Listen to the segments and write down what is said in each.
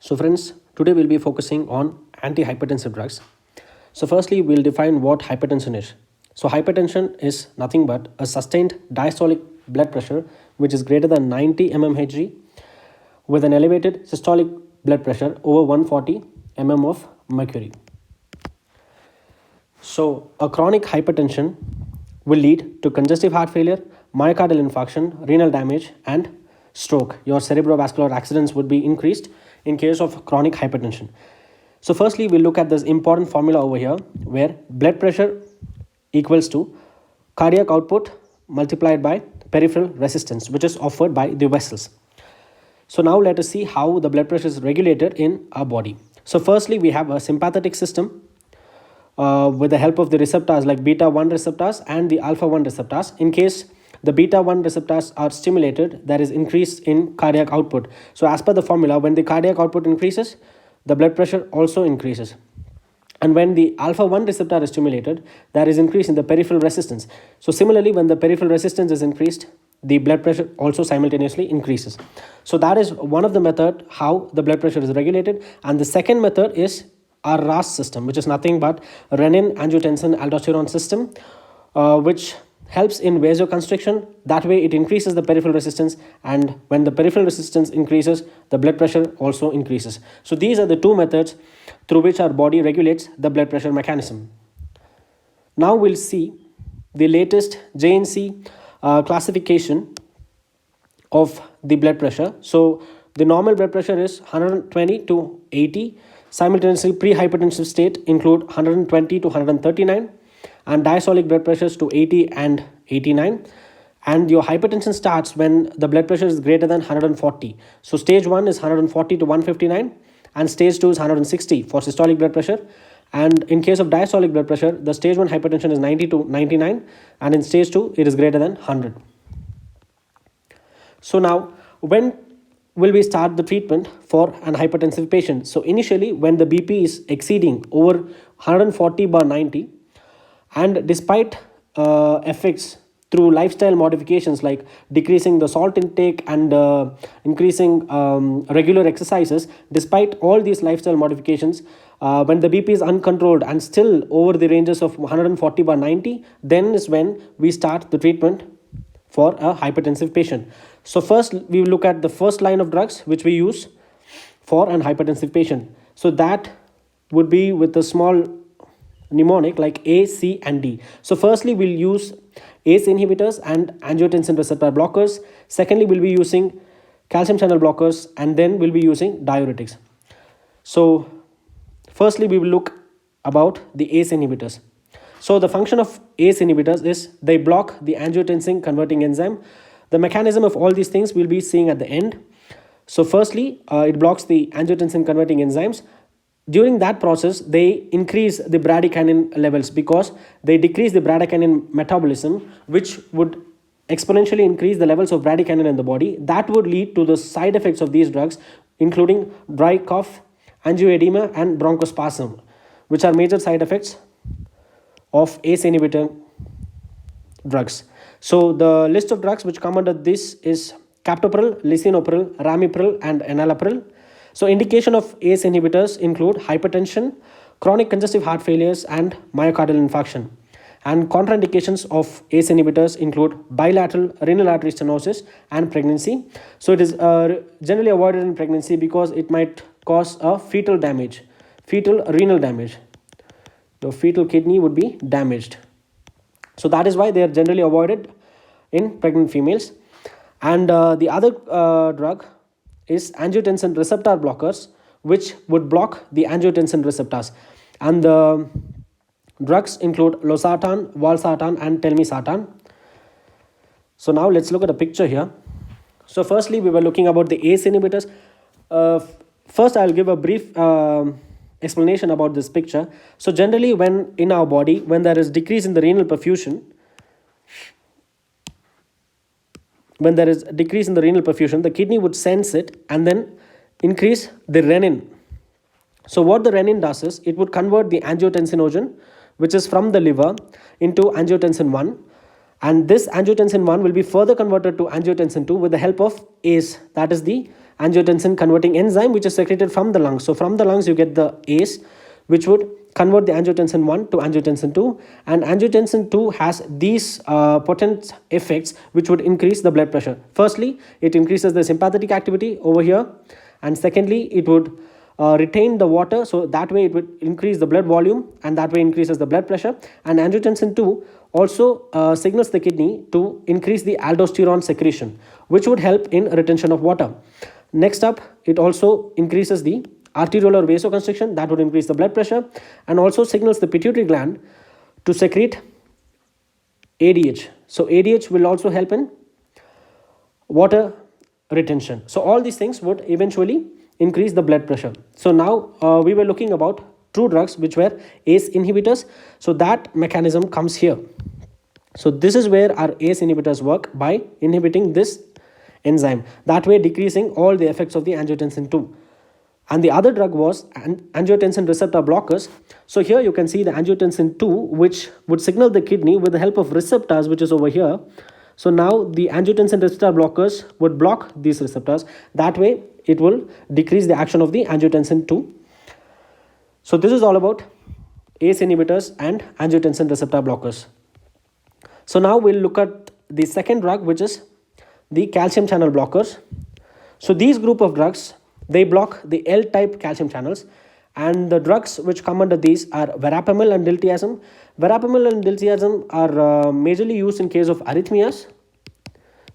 So friends, today we'll be focusing on antihypertensive drugs. So firstly, we'll define what hypertension is. So hypertension is nothing but a sustained diastolic blood pressure which is greater than 90 mmHg with an elevated systolic blood pressure over 140 mm of mercury. So a chronic hypertension will lead to congestive heart failure, myocardial infarction, renal damage and stroke. Your cerebrovascular accidents would be increased in case of chronic hypertension. So firstly, we'll look at this important formula over here where blood pressure equals to cardiac output multiplied by peripheral resistance, which is offered by the vessels. So now let us see how the blood pressure is regulated in our body. So firstly, we have a sympathetic system with the help of the receptors like beta 1 receptors and the alpha 1 receptors. In case the beta 1 receptors are stimulated, there is increase in cardiac output. So as per the formula, when the cardiac output increases, the blood pressure also increases. And when the alpha 1 receptor is stimulated, there is increase in the peripheral resistance. So similarly, when the peripheral resistance is increased, the blood pressure also simultaneously increases. So that is one of the method how the blood pressure is regulated. And the second method is our RAAS system, which is nothing but renin angiotensin aldosterone system, which helps in vasoconstriction. That way it increases the peripheral resistance, and when the peripheral resistance increases, the blood pressure also increases. So these are the two methods through which our body regulates the blood pressure mechanism. Now we'll see the latest JNC classification of the blood pressure. So the normal blood pressure is 120 to 80. Simultaneously, pre-hypertensive state include 120 to 139, and diastolic blood pressures to 80 and 89. And your hypertension starts when the blood pressure is greater than 140. So stage 1 is 140 to 159, and stage 2 is 160 for systolic blood pressure. And in case of diastolic blood pressure, the stage 1 hypertension is 90 to 99, and in stage 2 it is greater than 100. So now, when will we start the treatment for an hypertensive patient? So initially, when the BP is exceeding over 140/90, and despite effects through lifestyle modifications like decreasing the salt intake and increasing regular exercises, despite all these lifestyle modifications, when the BP is uncontrolled and still over the ranges of 140/90, then is when we start the treatment for a hypertensive patient. So first we will look at the first line of drugs which we use for an hypertensive patient. So that would be with a small mnemonic like A, C and D. So firstly we'll use ACE inhibitors and angiotensin receptor blockers. Secondly, we'll be using calcium channel blockers, and then we'll be using diuretics. So firstly we will look about the ACE inhibitors. So the function of ACE inhibitors is they block the angiotensin converting enzyme. The mechanism of all these things we'll be seeing at the end. So firstly, it blocks the angiotensin converting enzymes. During that process, they increase the bradykinin levels because they decrease the bradykinin metabolism, which would exponentially increase the levels of bradykinin in the body. That would lead to the side effects of these drugs, including dry cough, angioedema and bronchospasm, which are major side effects of ACE inhibitor drugs. So the list of drugs which come under this is captopril, lisinopril, ramipril and enalapril. So indication of ACE inhibitors include hypertension, chronic congestive heart failures and myocardial infarction. And contraindications of ACE inhibitors include bilateral renal artery stenosis and pregnancy. So it is generally avoided in pregnancy because it might cause a fetal renal damage. The fetal kidney would be damaged. So that is why they are generally avoided in pregnant females. And the other drug is angiotensin receptor blockers, which would block the angiotensin receptors. And the drugs include losartan, valsartan and telmisartan. So now let's look at a picture here. So firstly, we were looking about the ACE inhibitors. First, I'll give a brief explanation about this picture. So generally, when in our body, when there is decrease in the renal perfusion, the kidney would sense it and then increase the renin. So what the renin does is it would convert the angiotensinogen, which is from the liver, into angiotensin 1, and this angiotensin 1 will be further converted to angiotensin 2 with the help of ACE, that is the angiotensin converting enzyme which is secreted from the lungs. So from the lungs you get the ACE, which would convert the angiotensin 1 to angiotensin 2, and angiotensin 2 has these potent effects which would increase the blood pressure. Firstly, it increases the sympathetic activity over here, and secondly, it would retain the water, so that way it would increase the blood volume, and that way increases the blood pressure. And angiotensin 2 also signals the kidney to increase the aldosterone secretion, which would help in retention of water. Next up, it also increases the arteriolar vasoconstriction, that would increase the blood pressure, and also signals the pituitary gland to secrete ADH. So ADH will also help in water retention. So all these things would eventually increase the blood pressure. So now we were looking about two drugs which were ACE inhibitors. So that mechanism comes here. So this is where our ACE inhibitors work, by inhibiting this enzyme, that way decreasing all the effects of the angiotensin 2. And the other drug was angiotensin receptor blockers. So here you can see the angiotensin 2, which would signal the kidney with the help of receptors, which is over here. So now the angiotensin receptor blockers would block these receptors. That way it will decrease the action of the angiotensin 2. So this is all about ACE inhibitors and angiotensin receptor blockers. So now we'll look at the second drug, which is the calcium channel blockers. So these group of drugs, they block the L-type calcium channels, and the drugs which come under these are verapamil and diltiazem. Verapamil and diltiazem are majorly used in case of arrhythmias.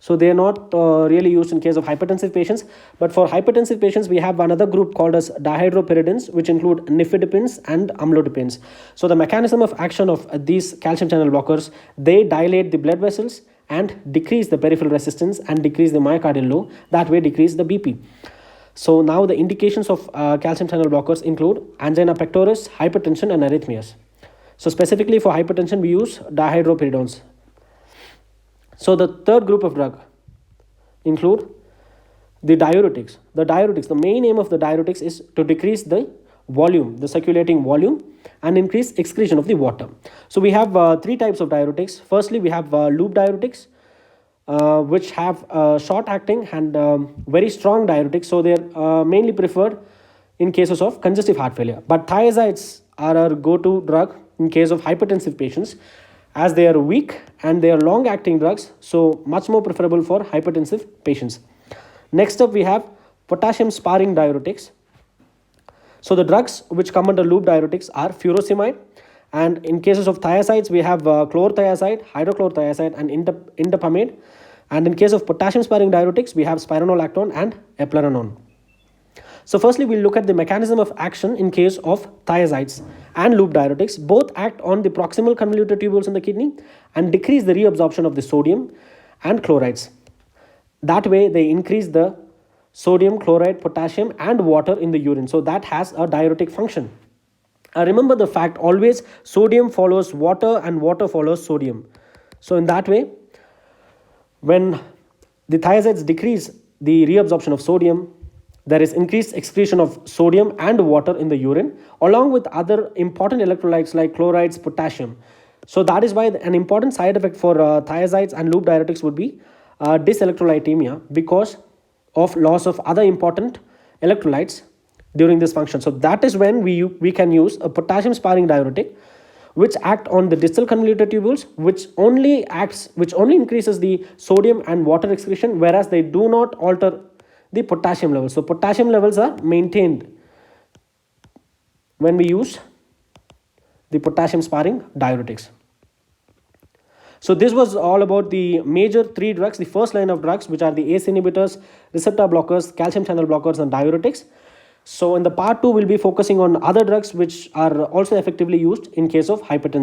So they are not really used in case of hypertensive patients. But for hypertensive patients, we have another group called as dihydropyridines, which include nifedipines and amlodipines. So the mechanism of action of these calcium channel blockers, they dilate the blood vessels and decrease the peripheral resistance and decrease the myocardial low, that way decrease the BP. So now the indications of calcium channel blockers include angina pectoris, hypertension and arrhythmias. So specifically for hypertension, we use dihydropyridones. So the third group of drug include the diuretics. The main aim of the diuretics is to decrease the volume, the circulating volume, and increase excretion of the water. So we have three types of diuretics. Firstly, we have loop diuretics, which have short acting and very strong diuretics. So they are mainly preferred in cases of congestive heart failure. But thiazides are our go-to drug in case of hypertensive patients, as they are weak and they are long acting drugs, so much more preferable for hypertensive patients. Next up, we have potassium sparing diuretics. So the drugs which come under loop diuretics are furosemide, and in cases of thiazides, we have chlorothiazide, hydrochlorothiazide and indapamide. And in case of potassium sparing diuretics, we have spironolactone and eplerenone. So firstly, we'll look at the mechanism of action in case of thiazides and loop diuretics. Both act on the proximal convoluted tubules in the kidney and decrease the reabsorption of the sodium and chlorides. That way, they increase the sodium, chloride, potassium and water in the urine. So that has a diuretic function. Remember the fact, always sodium follows water and water follows sodium. So in that way, when the thiazides decrease the reabsorption of sodium, there is increased excretion of sodium and water in the urine, along with other important electrolytes like chlorides, potassium. So that is why an important side effect for thiazides and loop diuretics would be dyselectrolytemia, because of loss of other important electrolytes during this function. So that is when we can use a potassium sparing diuretic, which act on the distal convoluted tubules, which only increases the sodium and water excretion, whereas they do not alter the potassium levels. So potassium levels are maintained when we use the potassium sparing diuretics. So this was all about the major three drugs, the first line of drugs, which are the ACE inhibitors, receptor blockers, calcium channel blockers and diuretics. So in the part 2, we'll be focusing on other drugs which are also effectively used in case of hypertension.